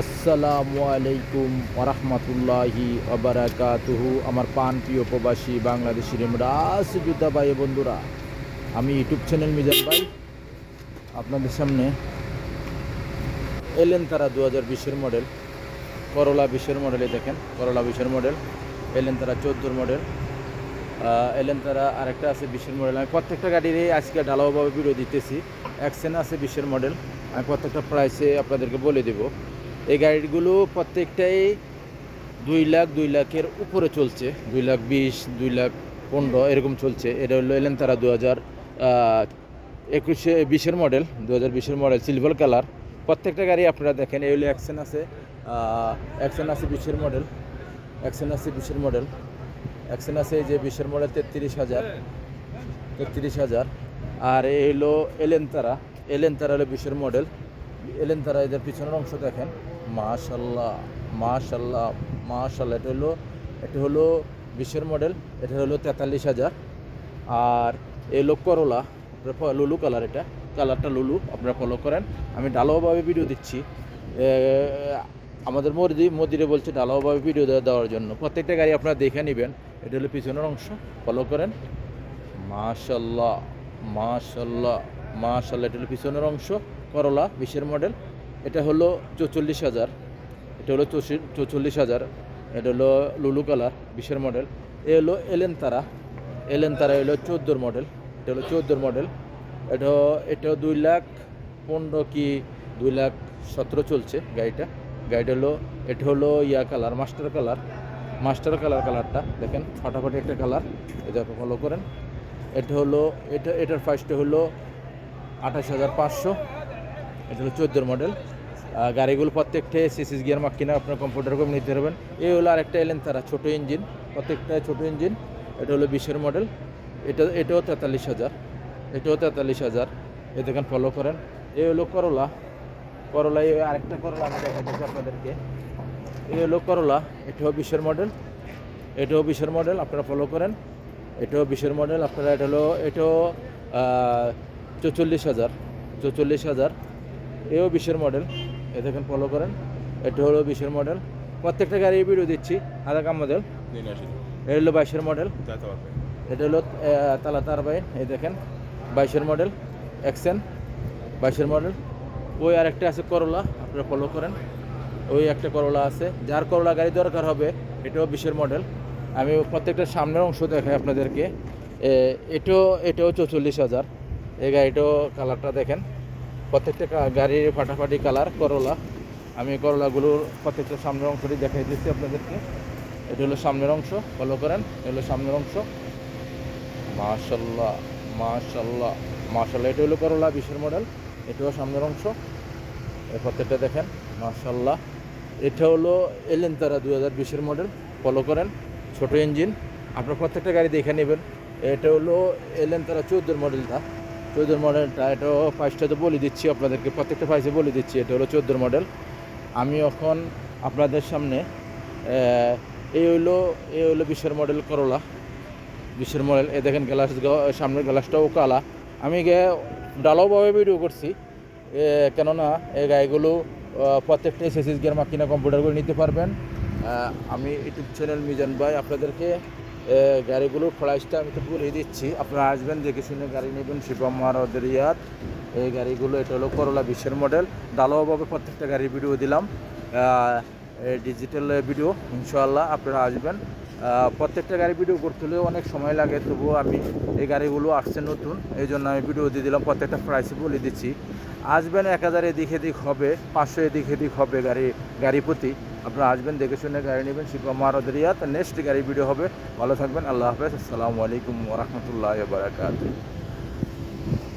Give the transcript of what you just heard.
আসসালামু আলাইকুম ওরহমতুল্লাহি ওবারাকাতুহু। আমার পান প্রিয় প্রবাসী বাংলাদেশি রাস যোদ্ধা ভাই বন্ধুরা, আমি ইউটিউব চ্যানেল মিজান ভাই আপনাদের সামনে এলেন তারা 2020-এর মডেল করলা 20-এর মডেলে দেখেন, করলা 20-এর মডেল, এলেন তারা 14-র মডেল, এলেন তারা আরেকটা আছে 20-এর মডেল। আমি প্রত্যেকটা গাড়িরই আজকে ঢালাওভাবে ভিডিও দিতেছি। অ্যাকসেন্ট আছে 20-এর মডেল, আমি প্রত্যেকটা প্রাইসে আপনাদেরকে বলে দেবো। এই গাড়িগুলো প্রত্যেকটাই 2 লাখের উপরে চলছে, 2,20,000, 2,15,000 এরকম চলছে। এটা হলো এলেন তারা 2020-এর মডেল, 2020-এর মডেল সিলভার কালার। প্রত্যেকটা গাড়ি আপনারা দেখেন। এই হলো অ্যাকসেন্ট আছে, অ্যাকসেন্ট আছে 20-এর মডেল, অ্যাকসেন্ট আছে 20-এর মডেল, অ্যাকসেন্ট আছে এই যে 20-এর মডেল 33,000। আর এই হলো এলেন তারা, এলেন তারা হলো 20-এর মডেল, এলেন তারা। এদের পিছনের অংশ দেখেন, মাশাল্লাহ মাশাল্লাহ মাশাল্লাহ। এটা হলো 20-এর মডেল, এটা হলো 43,000। আর এই হলো করলা, লুলু কালার, এটা কালারটা লুলু, আপনারা ফলো করেন। আমি ঢালাওভাবে ভিডিও দিচ্ছি, আমাদের মদিরে বলছে ঢালাওভাবে ভিডিও দেওয়ার জন্য। প্রত্যেকটা গাড়ি আপনারা দেখে নেবেন। এটা হলো পিছনের অংশ, ফলো করেন। মাশাল্লাহ মাশাল্লাহ মাশাল্লাহ। এটা হলো পিছনের অংশ, করলা 20-এর মডেল। এটা হলো 44,000, এটা হলো 44,000। এটা হলো লুলু কালার 20-এর মডেল। এ হলো এলেন তারা, এলেন তারা হলো 14-র মডেল, এটা হলো 14-র মডেল। এটাও 2,15,000 কি 2,17,000 চলছে গাড়িটা। হলো, এটা হলো কালার, মাস্টার কালারটা দেখেন, ফাটাফাটি একটা কালার। এটা ফলো করেন। এটার প্রাইসটা হলো 28,500। এটা হলো 14-র মডেল। গাড়িগুলো প্রত্যেকটাই সিসিস গিয়ার মাক্কিনা, আপনার কম্পিউটার করে নিতে পারবেন। এই হলো আরেকটা এলেন তারা, ছোটো ইঞ্জিন, প্রত্যেকটাই ছোটো ইঞ্জিন। এটা হলো 20-এর মডেল, এটাও 43,000, এটাও 43,000। এ দেখেন, ফলো করেন। এই হলো করলা, এই আরেকটা করলা আমি দেখাচ্ছি আপনাদেরকে। এই হলো করলা, এটাও 20-এর মডেল, এটাও 20-এর মডেল, আপনারা ফলো করেন। এটাও 20-এর মডেল আপনারা। এটাও 44,000। এও 20-এর মডেল, এ দেখেন, ফলো করেন। এটা হলো 20-এর মডেল। প্রত্যেকটা গাড়ি ভিডিও দিচ্ছি। আদাকা মডেল, এটা হলো 22-এর মডেল, এটা হলো তালা তারবাইন, এই দেখেন 22-এর মডেল, অ্যাকসেন্ট 22-এর মডেল। ওই আরেকটা আছে করলা, আপনারা ফলো করেন। ওই একটা করলা আছে, যার করলা গাড়ি দরকার হবে। এটাও 20-এর মডেল। আমি প্রত্যেকটা সামনের অংশ দেখাই আপনাদেরকে। এটাও 44,000। এই গাড়িটাও কালারটা দেখেন, প্রত্যেকটা গাড়ির ফাটাফাটি কালার করলা। আমি করলাগুলোর প্রত্যেকটা সামনের অংশটি দেখাই দিচ্ছি আপনাদেরকে। এটা হলো সামনের অংশ, ফলো করেন। এটা হলো সামনের অংশ, মাশাল্লাহ মাশাল্লাহ মাশাল্লাহ। এটা হলো করলা 20-এর মডেল, এটাও সামনের অংশ, এই প্রত্যেকটা দেখেন, মাশাল্লাহ। এটা হলো এলেন তারা 2020-এর মডেল, ফলো করেন। ছোটো ইঞ্জিন, আপনার প্রত্যেকটা গাড়ি দেখে নেবেন। এটা হলো এলেন তারা 14-এর মডেলটা, 14-এর মডেলটা। এটাও প্রাইসটা তো বলে দিচ্ছি আপনাদেরকে, প্রত্যেকটা প্রাইসে বলে দিচ্ছি। এটা হলো 14-এর মডেল। আমি এখন আপনাদের সামনে এই হলো 20-এর মডেল করলা, 20-এর মডেল। এ দেখেন গ্লাস, সামনের গ্লাসটাও কালা। আমি ডালাওভাবে ভিডিও করছি, কেননা এই গাড়িগুলো প্রত্যেকটা এসএসএস গিয়ার মাকিনা কম্পিউটার করে নিতে পারবেন। আমি ইউটিউব চ্যানেল মিজান ভাই আপনাদেরকে গাড়িগুলোর প্রাইসটা আমি তো বলে দিচ্ছি। আপনারা আসবেন, দেখে শুনে গাড়ি নেবেন। শিবম রিয়াদ এই গাড়িগুলো। এটা হলো করলা 20-এর মডেল। ডালাওভাবে প্রত্যেকটা গাড়ির ভিডিও দিলাম, ডিজিটাল ভিডিও। ইনশাআল্লাহ আপনারা আসবেন। প্রত্যেকটা গাড়ি ভিডিও করতে হলেও অনেক সময় লাগে, তবুও আমি এই গাড়িগুলো আসছে নতুন, এই জন্য আমি ভিডিও দিয়ে দিলাম। প্রত্যেকটা প্রাইসে বলে দিচ্ছি। আসবেন, 1,000 এদিক এদিক হবে, 500 এদিক এদিক হবে গাড়ি প্রতি। আপনারা আসবেন, দেখে শুনে গাড়ি নেবেন। শিবম রিয়াদ। নেক্সট গাড়ি ভিডিও হবে। ভালো থাকবেন, আল্লাহ হাফেজ, আসসালামু আলাইকুম ওরহমতুল্লাহি ওয়া বারাকাতুহু।